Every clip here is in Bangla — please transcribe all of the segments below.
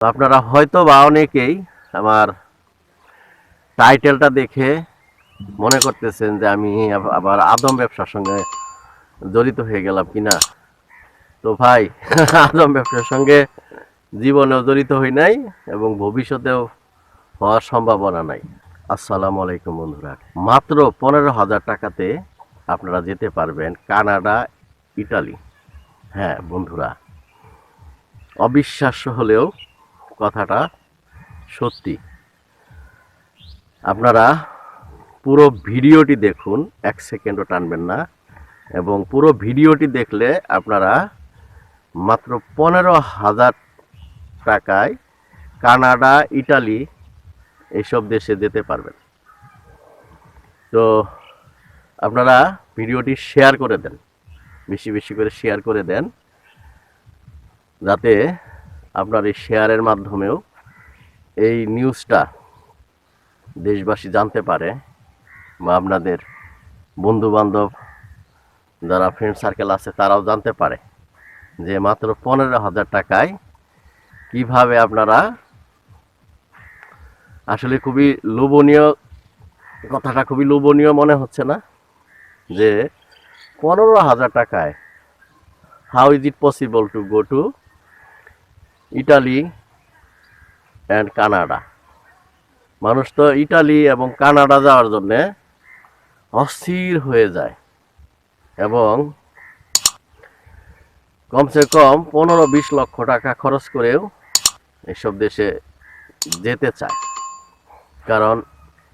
তো আপনারা হয়তো বা অনেকেই আমার টাইটেলটা দেখে মনে করতেছেন যে আমি আবার আদম ব্যবসার সঙ্গে জড়িত হয়ে গেলাম কিনা। তো ভাই আদম ব্যবসার সঙ্গে জীবনেও জড়িত হই নাই এবং ভবিষ্যতেও হওয়ার সম্ভাবনা নাই। আসসালামু আলাইকুম বন্ধুরা, মাত্র 15,000 টাকাতে আপনারা যেতে পারবেন কানাডা, ইটালি। হ্যাঁ বন্ধুরা, অবিশ্বাস্য হলেও কথাটা সত্যি। আপনারা পুরো ভিডিওটি দেখুন, 1 সেকেন্ডও টানবেন না, এবং পুরো ভিডিওটি দেখলে আপনারা মাত্র 15,000 টাকায় কানাডা, ইটালি এইসব দেশে যেতে পারবেন। তো আপনারা ভিডিওটি শেয়ার করে দেন, বেশি বেশি করে শেয়ার করে দেন, যাতে আপনার এই শেয়ারের মাধ্যমেও এই নিউজটা দেশবাসী জানতে পারে, বা আপনাদের বন্ধুবান্ধব যারা ফ্রেন্ড সার্কেল আছে তারাও জানতে পারে যে মাত্র 15,000 টাকায় কিভাবে আপনারা, আসলে খুবই লোভনীয়, কথাটা খুবই লোভনীয় মনে হচ্ছে না যে 15,000 টাকায় how is it possible to go to Italy and Canada. মানুষ তো ইটালি এবং কানাডা যাওয়ার জন্যে অস্থির হয়ে যায় এবং কমসে কম 15-20 লক্ষ টাকা খরচ করেও এসব দেশে যেতে চায়, কারণ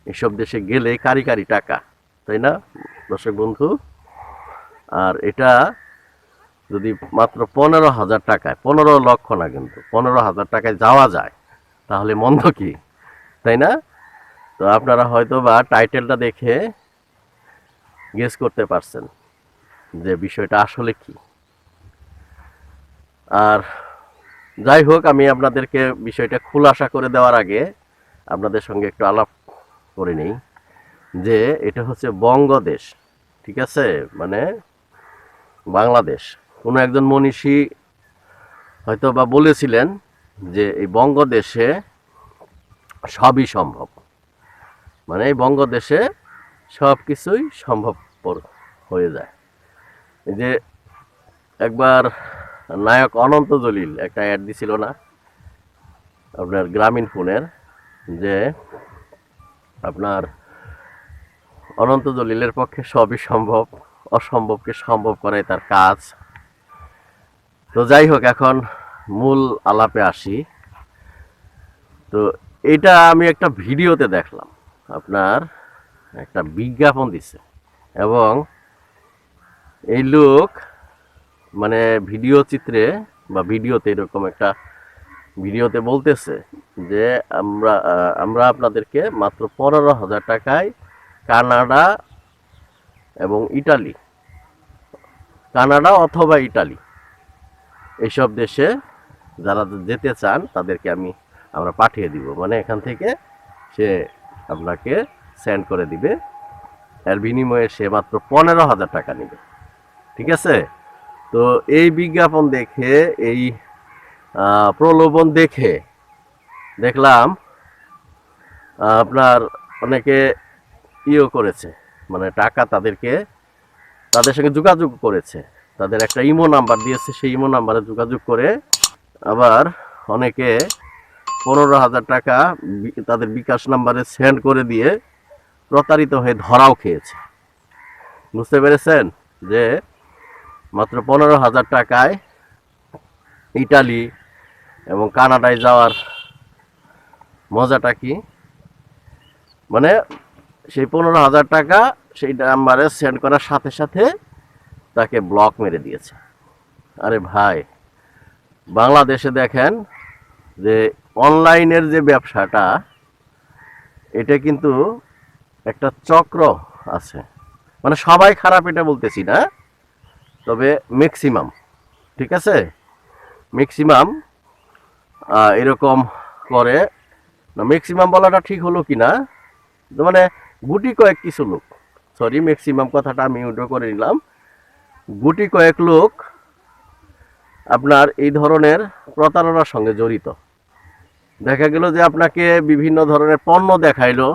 এসব দেশে গেলে কারি কারি টাকা, তাই না দর্শক বন্ধু? আর এটা যদি মাত্র 15,000 টাকায়, 15 লক্ষ না কিন্তু 15,000 টাকায় যাওয়া যায়, তাহলে মন্দ কি, তাই না? তো আপনারা হয়তো বা টাইটেলটা দেখে গেস করতে পারছেন যে বিষয়টা আসলে কি। আর যাই হোক, আমি আপনাদেরকে বিষয়টা খুলাসা করে দেওয়ার আগে আপনাদের সঙ্গে একটু আলাপ করে নিই যে এটা হচ্ছে বঙ্গদেশ, ঠিক আছে, মানে বাংলাদেশ। কোনো একজন মনীষী হয়তো বা বলেছিলেন যে এই বঙ্গদেশে সবই সম্ভব, মানে এই বঙ্গদেশে সব কিছুই সম্ভবপর হয়ে যায়। এই যে একবার নায়ক অনন্ত জলিল একটা অ্যাড দিছিল না আপনার গ্রামীণ ফোনের, যে আপনার অনন্ত জলিলের পক্ষে সবই সম্ভব, অসম্ভবকে সম্ভব করাই তার কাজ। তো যাই হোক, এখন মূল আলাপে আসি। তো এটা আমি একটা ভিডিওতে দেখলাম, আপনার একটা বিজ্ঞাপন দিছে, এবং এই লোক মানে ভিডিও চিত্রে বা ভিডিওতে এরকম একটা ভিডিওতে বলতেছে যে আমরা আপনাদেরকে মাত্র 15,000 টাকায় কানাডা এবং ইটালি, কানাডা অথবা ইটালি এইসব দেশে যারা যেতে চান তাদেরকে আমরা পাঠিয়ে দিব, মানে এখান থেকে সে আপনাকে সেন্ড করে দিবে, এর বিনিময়ে সে মাত্র 15,000 টাকা নেবে, ঠিক আছে? তো এই বিজ্ঞাপন দেখে, এই প্রলোভন দেখে দেখলাম আপনার অনেকে করেছে, মানে টাকা তাদের সঙ্গে যোগাযোগ করেছে, তাদের একটা ইমো নাম্বার দিয়েছে, সেই ইমো নাম্বারে যোগাযোগ করে আবার অনেকে 15,000 টাকা তাদের বিকাশ নাম্বারে সেন্ড করে দিয়ে প্রতারিত হয়ে ধরাও খেয়েছে। বুঝতে পেরেছেন যে মাত্র 15,000 টাকায় ইটালি এবং কানাডায় যাওয়ার মজাটা কি? মানে সেই 15,000 টাকা সেই নাম্বারে সেন্ড করার সাথে সাথে তাকে ব্লক মেরে দিয়েছে। আরে ভাই, বাংলাদেশে দেখেন যে অনলাইনের যে ব্যবসাটা, এটা কিন্তু একটা চক্র আছে, মানে সবাই খারাপ এটা বলতেছি না, তবে ম্যাক্সিমাম, ঠিক আছে, ম্যাক্সিমাম এরকম করে না। ম্যাক্সিমাম বলাটা ঠিক হলো কি না, মানে গুটি কয়েক কিছু লোক, সরি ম্যাক্সিমাম কথাটা আমি উল্টো করে নিলাম, গুটি কয়েক লোক আপনার এই ধরনের প্রতারণার সঙ্গে জড়িত। দেখা গেল যে আপনাকে বিভিন্ন ধরনের পণ্য দেখাইলো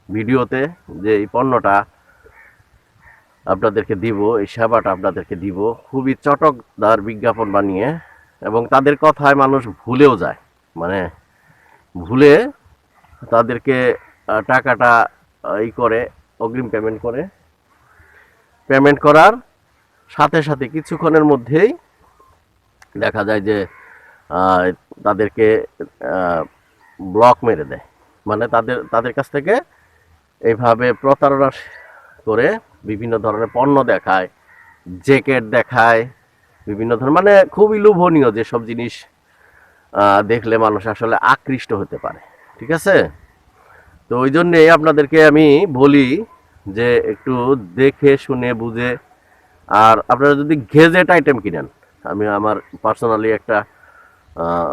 ভিডিওতে, যে এই পণ্যটা আপনাদেরকে দিব, এই সেবাটা আপনাদেরকে দিব, খুবই চটকদার বিজ্ঞাপন বানিয়ে, এবং তাদের কথায় মানুষ ভুলেও যায়, মানে ভুলে তাদেরকে টাকাটা ই করে, অগ্রিম পেমেন্ট করার সাথে সাথে কিছুক্ষণের মধ্যেই দেখা যায় যে তাদেরকে ব্লক মেরে দেয়, মানে তাদের কাছ থেকে এইভাবে প্রতারণা করে বিভিন্ন ধরনের পণ্য দেখায়, জ্যাকেট দেখায়, বিভিন্ন ধরনের, মানে খুবই লোভনীয় যেসব জিনিস দেখলে মানুষ আসলে আকৃষ্ট হতে পারে। ঠিক আছে, তো ওই জন্যেই আপনাদেরকে আমি বলি যে একটু দেখে শুনে বুঝে, আর আপনারা যদি গেজেট আইটেম কিনেন, আমি আমার পার্সোনালি একটা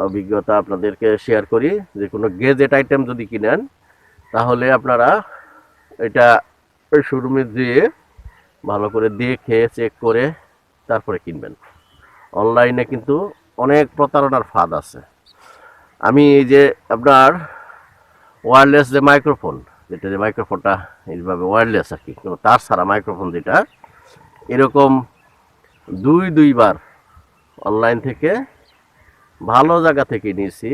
অভিজ্ঞতা আপনাদেরকে শেয়ার করি, যে কোনো গেজেট আইটেম যদি কিনেন তাহলে আপনারা এটা শোরুমে দিয়ে ভালো করে দেখে চেক করে তারপরে কিনবেন। অনলাইনে কিন্তু অনেক প্রতারণার ফাঁদ আছে। আমি এই যে আপনার ওয়্যারলেস যে মাইক্রোফোন, যেটা যে মাইক্রোফোনটা এইভাবে ওয়্যারলেস আর কি, কোনো তার ছাড়া মাইক্রোফোন, যেটা এরকম দুইবার অনলাইন থেকে ভালো জায়গা থেকে নিয়েছি,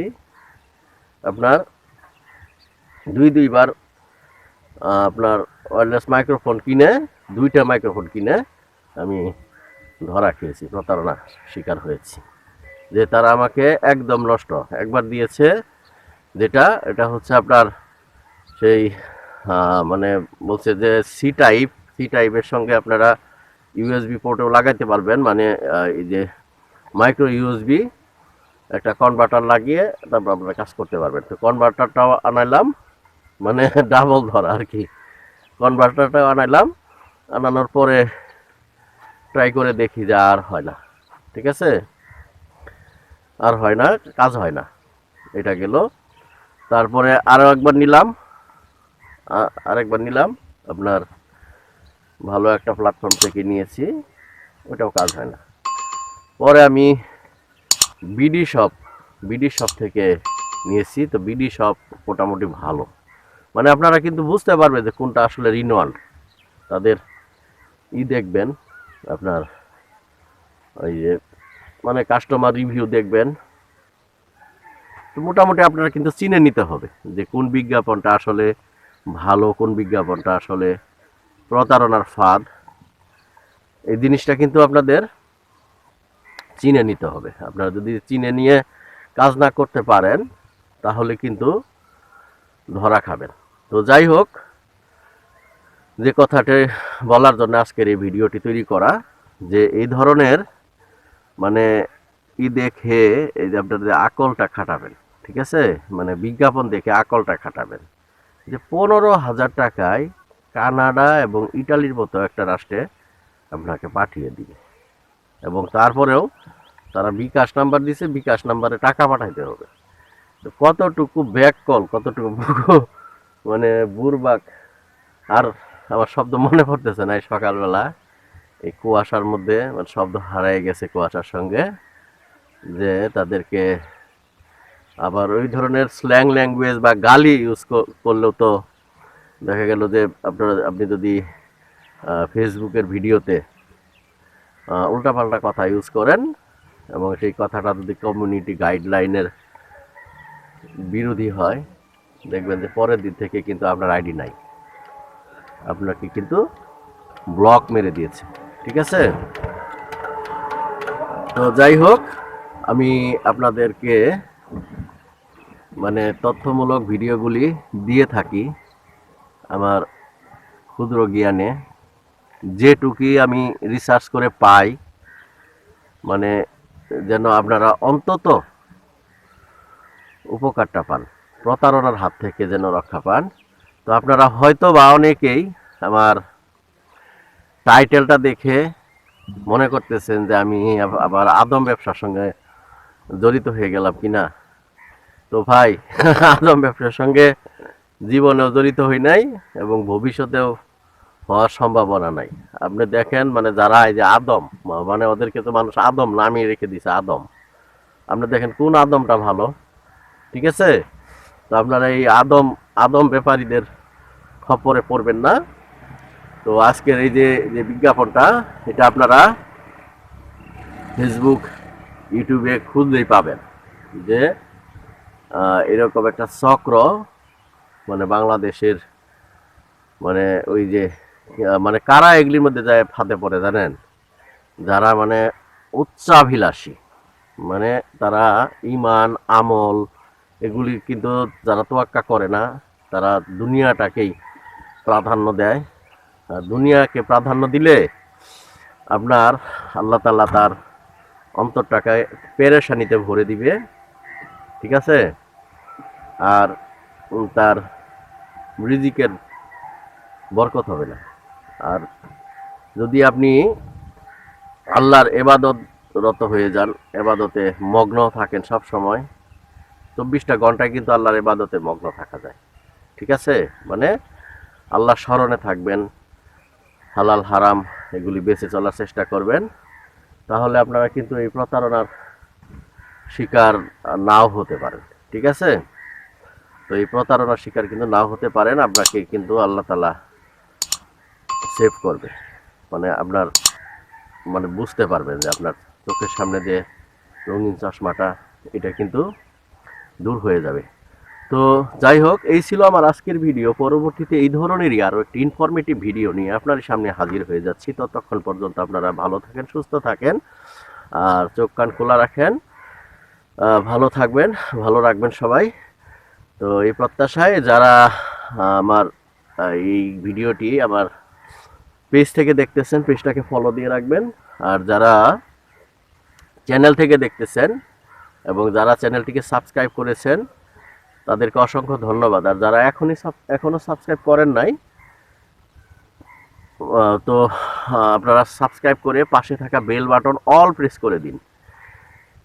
আপনার দুইবার আপনার ওয়্যারলেস মাইক্রোফোন কিনে, দুইটা মাইক্রোফোন কিনে আমি ধরা খেয়েছি, প্রতারণা শিকার হয়েছি। যে তারা আমাকে একদম নষ্ট একবার দিয়েছে, যেটা এটা হচ্ছে আপনার সেই মানে বলছে যে সি টাইপের সঙ্গে আপনারা ইউএসবি পোর্টেও লাগাইতে পারবেন, মানে এই যে মাইক্রো ইউএসবি একটা কনভার্টার লাগিয়ে তারপর আপনারা কাজ করতে পারবেন। তো কনভার্টারটাও আনাইলাম, মানে ডাবল ধরা আর কি, কনভার্টারটাও আনানোর পরে ট্রাই করে দেখি যে আর হয় না। ঠিক আছে, আর হয় না, কাজ হয় না, এটা গেল। তারপরে আরেকবার নিলাম আপনার ভালো একটা প্ল্যাটফর্ম থেকে নিয়েছি, ওটাও কাজ হয় না। পরে আমি বিডি শপ থেকে নিয়েছি, তো বিডি শপ মোটামুটি ভালো, মানে আপনারা কিন্তু বুঝতে পারবেন যে কোনটা আসলে রিনোয়াল, তাদের দেখবেন আপনার ওই যে মানে কাস্টমার রিভিউ দেখবেন, তো মোটামুটি আপনারা কিন্তু চিনে নিতে হবে যে কোন বিজ্ঞাপনটা আসলে ভালো, কোন বিজ্ঞাপনটা আসলে প্রতারণার ফাঁদ। এই জিনিসটা কিন্তু আপনাদের চিনে নিতে হবে। আপনারা যদি চিনে নিয়ে কাজ না করতে পারেন তাহলে কিন্তু ধরা খাবেন। তো যাই হোক, যে কথাটি বলার জন্য আজকের এই ভিডিওটি তৈরি করা, যে এই ধরনের মানে দেখে এই যে আপনাদের আকলটা খাটাবেন, ঠিক আছে, মানে বিজ্ঞাপন দেখে আকলটা খাটাবেন, যে 15,000 টাকায় কানাডা এবং ইটালির মতো একটা রাষ্ট্রে আপনাকে পাঠিয়ে দিবে, এবং তারপরেও তারা বিকাশ নাম্বার দিছে, বিকাশ নাম্বারে টাকা পাঠাইতে হবে। তো কতটুকু ব্যাককল, কতটুকু মানে বুরবাক। আর আমার শব্দ মনে পড়তেছে না, এই সকালবেলা এই কুয়াশার মধ্যে মানে শব্দ হারিয়ে গেছে কুয়াশার সঙ্গে, যে তাদেরকে আবার ওই ধরনের স্ল্যাং ল্যাঙ্গুয়েজ বা গালি ইউজ করলেও তো দেখা গেল যে আপনি যদি ফেসবুকের ভিডিওতে উল্টাপাল্টা কথা ইউজ করেন এবং সেই কথাটা যদি কমিউনিটি গাইডলাইনের বিরোধী হয়, দেখবেন যে পরের দিন থেকে কিন্তু আপনার আইডি নাই, আপনাকে কিন্তু ব্লক মেরে দিয়েছে। ঠিক আছে, তো যাই হোক, আমি আপনাদেরকে মানে তথ্যমূলক ভিডিওগুলি দিয়ে থাকি আমার ক্ষুদ্র জ্ঞানে, যেটুকুই আমি রিসার্চ করে পাই, মানে যেন আপনারা অন্তত উপকারটা পান, প্রতারণার হাত থেকে যেন রক্ষা পান। তো আপনারা হয়তো বা অনেকেই আমার টাইটেলটা দেখে মনে করতেছেন যে আমি আবার আদম ব্যবসার সঙ্গে জড়িত হয়ে গেলাম কিনা। তো ভাই, আদম ব্যবসার সঙ্গে জীবনেও জড়িত হই নাই এবং ভবিষ্যতেও হওয়ার সম্ভাবনা নাই। আপনি দেখেন, মানে যারা এই যে আদম, মানে ওদেরকে তো মানুষ আদম নামিয়ে রেখে দিছে, আদম। আপনি দেখেন কোন আদমটা ভালো, ঠিক আছে? তো আপনারা এই আদম আদম ব্যাপারীদের খপ্পরে পড়বেন না। তো আজকের এই যে যে বিজ্ঞাপনটা, এটা আপনারা ফেসবুক ইউটিউবে খুঁজলেই পাবেন যে এরকম একটা চক্র, মানে বাংলাদেশের, মানে ওই যে মানে কারা এগুলির মধ্যে যায় ফাঁদে পড়ে জানেন? যারা মানে উচ্চাভিলাষী, মানে তারা ইমান আমল এগুলি কিন্তু যারা তোয়াক্কা করে না, তারা দুনিয়াটাকেই প্রাধান্য দেয়। আর দুনিয়াকে প্রাধান্য দিলে আপনার আল্লাহ তাআলা তার অন্তরটাকে পেরেশানিতে ভরে দিবে, ঠিক আছে? আর তার রিজিকের বরকত হবে না। আর যদি আপনি আল্লাহর এবাদতরত হয়ে যান, এবাদতে মগ্ন থাকেন সব সময়, 24টা ঘন্টায় কিন্তু আল্লাহর এবাদতে মগ্ন থাকা যায়, ঠিক আছে? মানে আল্লাহ স্মরণে থাকবেন, হালাল হারাম এগুলি বেঁচে চলার চেষ্টা করবেন, তাহলে আপনারা কিন্তু এই প্রতারণার শিকার নাও হতে পারেন, ঠিক আছে? তো এই প্রতারণার শিকার কিন্তু নাও হতে পারেন, আপনাকে কিন্তু আল্লাহ তাআলা সেভ করবে। মানে আপনার মানে বুঝতে পারবেন যে আপনার চোখের সামনে যে রঙিন চশমাটা, এটা কিন্তু দূর হয়ে যাবে। তো যাই হোক, এই ছিল আমার আজকের ভিডিও। পরবর্তীতে এই ধরনেরই আরও একটি ইনফরমেটিভ ভিডিও নিয়ে আপনার সামনে হাজির হয়ে যাচ্ছি। ততক্ষণ পর্যন্ত আপনারা ভালো থাকেন, সুস্থ থাকেন, আর চোখ কান খোলা রাখেন। ভালো থাকবেন, ভালো রাখবেন সবাই। তো এই প্রত্যাশায় যারা আমার এই ভিডিওটি আমার পেজ থেকে দেখতেছেন, পেজটাকে ফলো দিয়ে রাখবেন। আর যারা চ্যানেল থেকে দেখতেছেন এবং যারা চ্যানেলটিকে সাবস্ক্রাইব করেছেন, তাদেরকে অসংখ্য ধন্যবাদ। আর যারা এখনো সাবস্ক্রাইব করেন নাই, তো আপনারা সাবস্ক্রাইব করে পাশে থাকা বেল বাটন অল প্রেস করে দিন,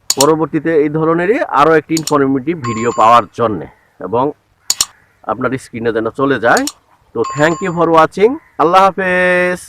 পরবর্তীতে এই ধরনেরই আরও একটি ইনফরমেটিভ ভিডিও পাওয়ার জন্যে, এবং আপনার স্ক্রিনে যেন চলে যায়। তো থ্যাংক ইউ ফর ওয়াচিং। আল্লাহ হাফেজ।